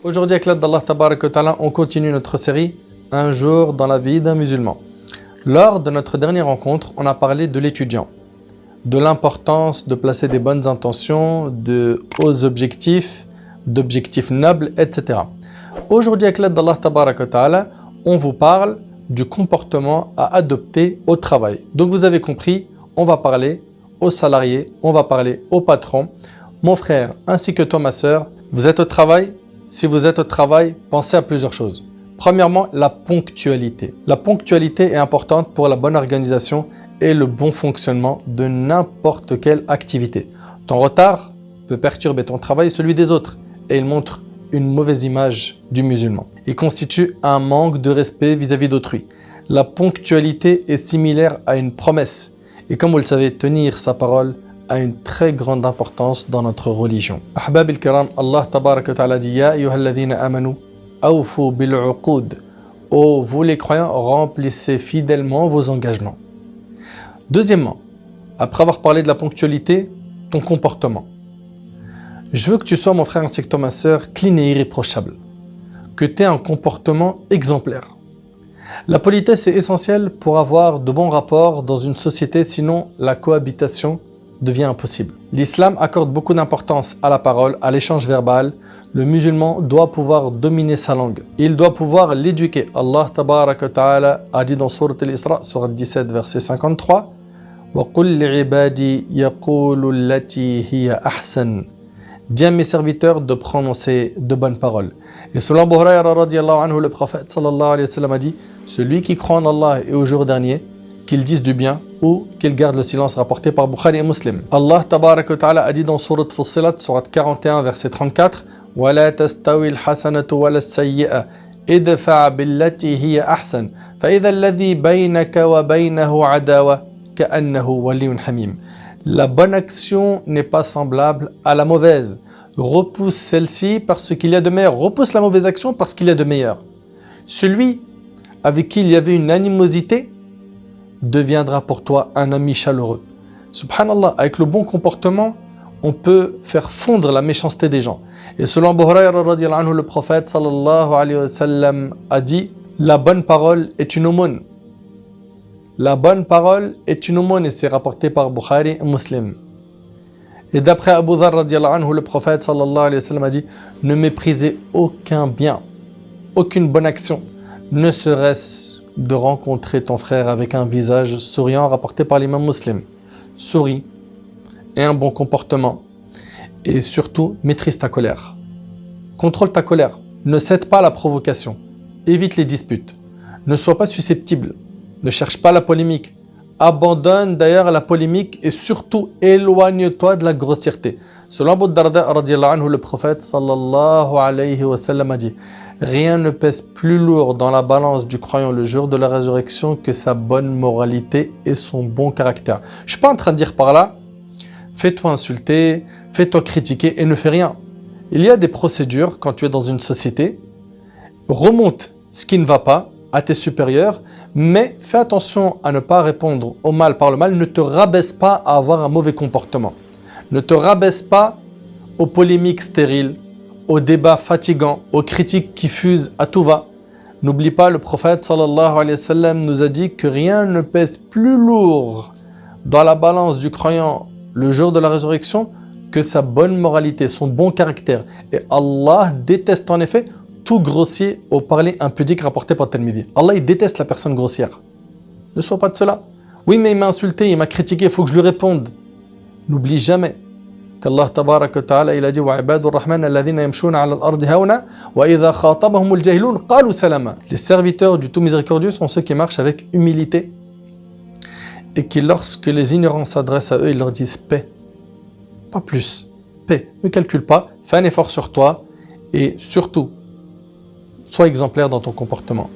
Aujourd'hui, avec l'aide d'Allah Tabarak wa Ta'ala, on continue notre série Un jour dans la vie d'un musulman. Lors de notre dernière rencontre, on a parlé de l'étudiant, de l'importance de placer des bonnes intentions, de hauts objectifs, d'objectifs nobles, etc. Aujourd'hui, avec l'aide d'Allah Tabarak wa Ta'ala, on vous parle du comportement à adopter au travail. Donc vous avez compris, on va parler aux salariés, on va parler aux patrons. Mon frère ainsi que toi ma sœur, vous êtes au travail. Si vous êtes au travail, pensez à plusieurs choses. Premièrement, la ponctualité. La ponctualité est importante pour la bonne organisation et le bon fonctionnement de n'importe quelle activité. Ton retard peut perturber ton travail et celui des autres et il montre une mauvaise image du musulman. Il constitue un manque de respect vis-à-vis d'autrui. La ponctualité est similaire à une promesse et comme vous le savez, tenir sa parole a une très grande importance dans notre religion. Ahbab al-kiram, Allah tabarak wa ta'ala dit Ya ayyuhalladhina amanu awfu bil-uqud. Oh, vous les croyants, remplissez fidèlement vos engagements. Deuxièmement, après avoir parlé de la ponctualité, ton comportement. Je veux que tu sois, mon frère ainsi que toi, ma sœur, clean et irréprochable. Que tu aies un comportement exemplaire. La politesse est essentielle pour avoir de bons rapports dans une société, sinon la cohabitation devient impossible. L'islam accorde beaucoup d'importance à la parole, à l'échange verbal. Le musulman doit pouvoir dominer sa langue. Il doit pouvoir l'éduquer. Allah tabarak wa ta'ala a dit dans Sourate Al-Isra, Sourate 17, verset 53, وَقُلْ لِعِبَادِي يَقُولُ الَّتِي هِيَ أَحْسَنُ. Dis à mes serviteurs de prononcer de bonnes paroles. Et selon Abu Hurayra radiyallahu anhu, le prophète sallallahu alayhi wa sallam a dit celui qui croit en Allah et au jour dernier, qu'il dise du bien ou qu'il garde le silence, rapporté par Bukhari et Muslim. Allah tabarak wa ta'ala a dit dans Sourate Fussilat, Sourate 41, verset 34 وَلَا تَسْتَوِي الْحَسَنَةُ وَلَا السَّيِّئَةُ إِدْفَعْ بِالَّتِي هِيَ أَحْسَنُ فَإِذَا الَّذِي بَيْنَكَ وَبَيْنَهُ عَدَاوَةٌ كَأَنَّهُ وَلِيٌّ حَمِيمٌ. La bonne action n'est pas semblable à la mauvaise. Repousse celle-ci parce qu'il y a de meilleur. Repousse la mauvaise action parce qu'il y a de meilleur. Celui avec qui il y avait une animosité deviendra pour toi un ami chaleureux. Subhanallah, avec le bon comportement, on peut faire fondre la méchanceté des gens. Et selon Abu Hurayra radiyallahu anhu, le prophète sallallahu alayhi wa sallam a dit la bonne parole est une aumône. La bonne parole est une aumône et c'est rapporté par Bukhari et Muslim. Et d'après Abu Dharr radiyallahu anhu, le prophète sallallahu alayhi wa sallam a dit ne méprisez aucun bien, aucune bonne action, ne serait-ce de rencontrer ton frère avec un visage souriant, rapporté par l'imam Muslim. Souris et un bon comportement et surtout maîtrise ta colère. Contrôle ta colère, ne cède pas à la provocation, évite les disputes, ne sois pas susceptible. Ne cherche pas la polémique. Abandonne d'ailleurs la polémique et surtout éloigne-toi de la grossièreté. Selon Abu Darda radiyallahu anhu, le prophète sallallahu alayhi wa sallam a dit rien ne pèse plus lourd dans la balance du croyant le jour de la résurrection que sa bonne moralité et son bon caractère. Je ne suis pas en train de dire par là fais-toi insulter, fais-toi critiquer et ne fais rien. Il y a des procédures quand tu es dans une société. Remonte ce qui ne va pas à tes supérieurs, mais fais attention à ne pas répondre au mal par le mal. Ne te rabaisse pas à avoir un mauvais comportement. Ne te rabaisse pas aux polémiques stériles, aux débats fatigants, aux critiques qui fusent à tout va. N'oublie pas, le prophète sallallahu alayhi wa sallam nous a dit que rien ne pèse plus lourd dans la balance du croyant le jour de la résurrection que sa bonne moralité, son bon caractère. Et Allah déteste en effet tout grossier au parler impudique rapporté par Tirmidhi. Allah il déteste la personne grossière. Ne sois pas de cela. Oui mais il m'a insulté, il m'a critiqué, il faut que je lui réponde. N'oublie jamais qu'Allah tabarak wa ta'ala il a dit وَعِبَادُ الرَّحْمَنَ الَّذِينَ يَمْشُونَ عَلَى الْأَرْضِ هَوْنًا وَإِذَا خَاطَبَهُمُ الْجَاهِلُونَ قَالُوا سَلَامًا. Les serviteurs du tout miséricordieux sont ceux qui marchent avec humilité et qui lorsque les ignorants s'adressent à eux, ils leur disent paix. Pas plus. Paix. Ne calcule pas, fais un effort sur toi et surtout sois exemplaire dans ton comportement.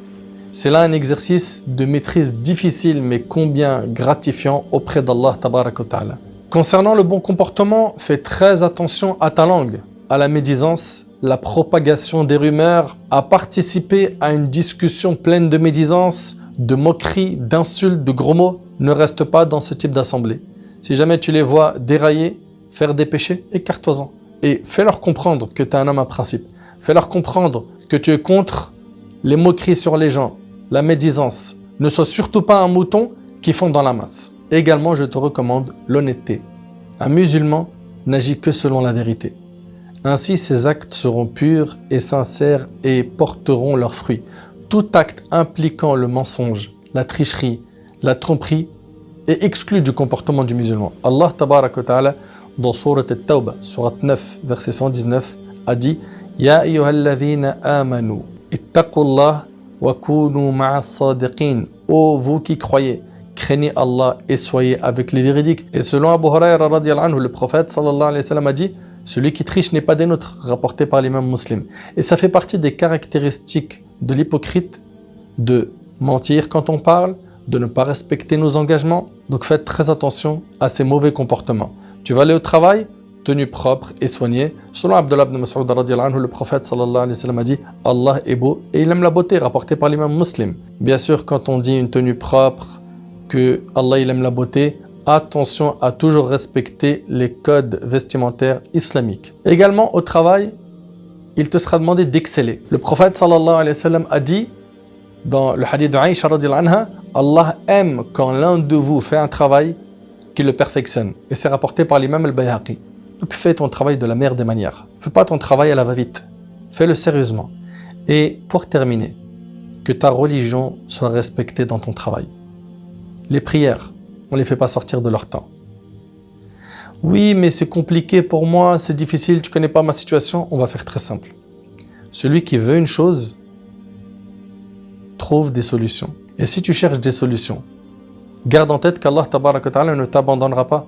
C'est là un exercice de maîtrise difficile mais combien gratifiant auprès d'Allah tabarak wa ta'ala. Concernant le bon comportement, fais très attention à ta langue, à la médisance, la propagation des rumeurs, à participer à une discussion pleine de médisance, de moqueries, d'insultes, de gros mots. Ne reste pas dans ce type d'assemblée. Si jamais tu les vois dérailler, faire des péchés, écarte-toi-en. Et fais-leur comprendre que tu es un homme à principe. Fais-leur comprendre que tu es contre les moqueries sur les gens, la médisance. Ne sois surtout pas un mouton qui fond dans la masse. Également, je te recommande l'honnêteté. Un musulman n'agit que selon la vérité. Ainsi, ses actes seront purs et sincères et porteront leurs fruits. Tout acte impliquant le mensonge, la tricherie, la tromperie est exclu du comportement du musulman. Allah tabarak wa ta'ala, dans Surat At-Tawbah, Surat 9, verset 119, a dit « Ya ayyuhalladhina amanu, ittaqullah wa kunu ma'as sadiqin » Ô vous qui croyez, craignez Allah et soyez avec les véridiques. Et selon Abu Huraira radiyallahu anhu, le prophète sallallahu alayhi wa sallam a dit « Celui qui triche n'est pas des nôtres » rapporté par l'imam muslim. Et ça fait partie des caractéristiques de l'hypocrite de mentir quand on parle, de ne pas respecter nos engagements. Donc faites très attention à ces mauvais comportements. Tu vas aller au travail, tenue propre et soignée. Selon Abdullah ibn Mas'ud radiyallahu anhu, le prophète sallallahu alayhi wa sallam a dit « Allah est beau et il aime la beauté » rapporté par l'imam muslim. Bien sûr, quand on dit une tenue propre, que Allah il aime la beauté, attention à toujours respecter les codes vestimentaires islamiques. Également au travail, il te sera demandé d'exceller. Le prophète sallallahu alayhi wa sallam a dit dans le hadith d'Aïcha radiyallahu anha, Allah aime quand l'un de vous fait un travail qu'il le perfectionne. Et c'est rapporté par l'imam al-Bayhaqi. Donc fais ton travail de la meilleure des manières. Fais pas ton travail à la va-vite. Fais-le sérieusement. Et pour terminer, que ta religion soit respectée dans ton travail. Les prières, on ne les fait pas sortir de leur temps. Oui, mais c'est compliqué pour moi, c'est difficile, tu ne connais pas ma situation. On va faire très simple. Celui qui veut une chose, trouve des solutions. Et si tu cherches des solutions, garde en tête qu'Allah tabarak wa ta'ala ne t'abandonnera pas.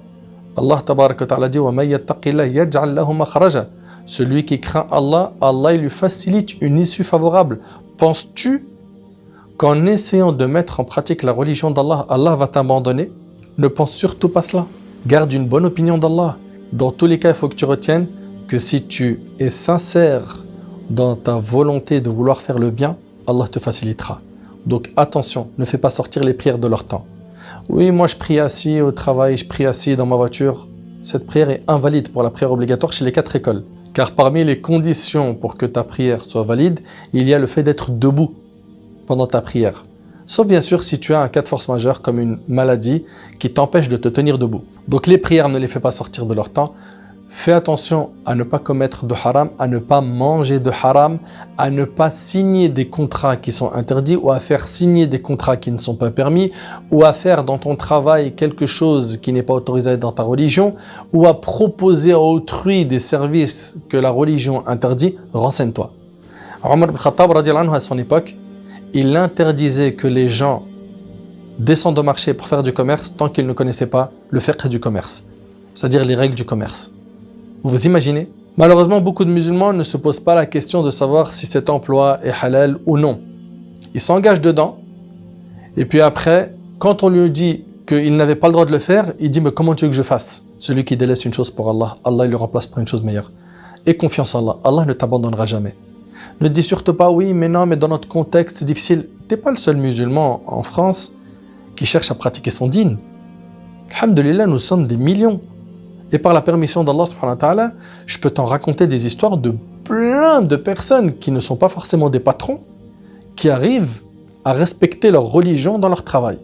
Allah tabarak wa ta'ala dit wa may yattaqillah yaj'al lahu makhraja. Celui qui craint Allah, Allah il lui facilite une issue favorable. Penses-tu qu'en essayant de mettre en pratique la religion d'Allah, Allah va t'abandonner? Ne pense surtout pas cela. Garde une bonne opinion d'Allah. Dans tous les cas, il faut que tu retiennes que si tu es sincère dans ta volonté de vouloir faire le bien, Allah te facilitera. Donc attention, ne fais pas sortir les prières de leur temps. Oui, moi je prie assis au travail, je prie assis dans ma voiture. Cette prière est invalide pour la prière obligatoire chez les 4 écoles. Car parmi les conditions pour que ta prière soit valide, il y a le fait d'être debout pendant ta prière. Sauf bien sûr si tu as un cas de force majeure comme une maladie qui t'empêche de te tenir debout. Donc les prières ne les fais pas sortir de leur temps. Fais attention à ne pas commettre de haram, à ne pas manger de haram, à ne pas signer des contrats qui sont interdits ou à faire signer des contrats qui ne sont pas permis ou à faire dans ton travail quelque chose qui n'est pas autorisé dans ta religion ou à proposer à autrui des services que la religion interdit. Renseigne-toi. Omar ibn Khattab radiyallahu anhu, à son époque, il interdisait que les gens descendent au marché pour faire du commerce tant qu'ils ne connaissaient pas le fiqh du commerce, c'est-à-dire les règles du commerce. Vous imaginez? Malheureusement, beaucoup de musulmans ne se posent pas la question de savoir si cet emploi est halal ou non. Ils s'engagent dedans, et puis après, quand on lui dit qu'il n'avait pas le droit de le faire, il dit « Mais comment tu veux que je fasse ?» Celui qui délaisse une chose pour Allah, Allah il le remplace par une chose meilleure. Aie confiance en Allah, Allah ne t'abandonnera jamais. Ne dis surtout pas « Oui, mais non, mais dans notre contexte, c'est difficile. » Tu n'es pas le seul musulman en France qui cherche à pratiquer son dîn. Alhamdulillah, nous sommes des millions. Et par la permission d'Allah subhanahu wa ta'ala, je peux t'en raconter des histoires de plein de personnes qui ne sont pas forcément des patrons, qui arrivent à respecter leur religion dans leur travail.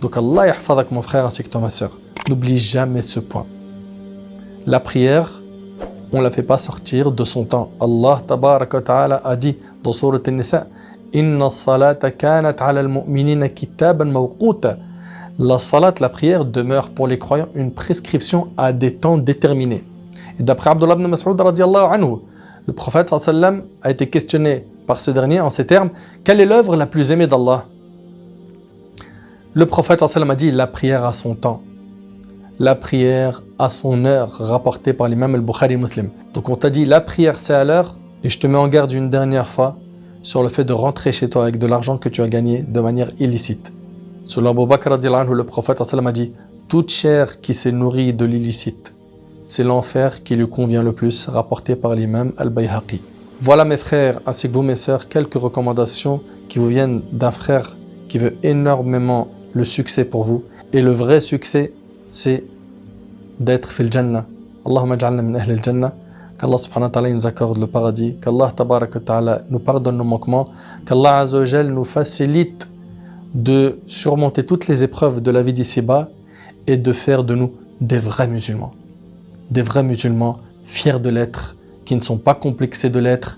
Donc Allah yahfadak mon frère ainsi que toi ma sœur. N'oublie jamais ce point. La prière, on ne la fait pas sortir de son temps. Allah tabarak wa ta'ala a dit dans Surat An-Nisa « Inna as-salata kanat 'ala al-mu'minina kitaban mawquta » La salat, la prière, demeure pour les croyants une prescription à des temps déterminés. Et d'après Abdullah ibn Mas'ud radiyallahu anhu, le prophète sallallahu alayhi wa sallam a été questionné par ce dernier en ces termes: quelle est l'œuvre la plus aimée d'Allah? Le prophète sallallahu alayhi wa sallam a dit: la prière à son temps, la prière à son heure, rapporté par l'imam al-Bukhari Muslim. Donc on t'a dit la prière c'est à l'heure, et je te mets en garde une dernière fois sur le fait de rentrer chez toi avec de l'argent que tu as gagné de manière illicite. Selon Abu Bakr radiyallahu anhu, le prophète sallallahu alayhi wa sallam a dit: toute chair qui s'est nourrie de l'illicite, c'est l'enfer qui lui convient le plus, rapporté par l'imam al-Bayhaqi. Voilà mes frères ainsi que vous mes sœurs, quelques recommandations qui vous viennent d'un frère qui veut énormément le succès pour vous. Et le vrai succès, c'est d'être fil jannah. Allahumma ja'alna min ahl al-jannah. qu'Allah subhanahu wa ta'ala nous accorde le paradis, qu'Allah tabaraka wa ta'ala nous pardonne nos manquements, qu'Allah azza wa jal nous facilite de surmonter toutes les épreuves de la vie d'ici-bas et de faire de nous des vrais musulmans fiers de l'être, qui ne sont pas complexés de l'être,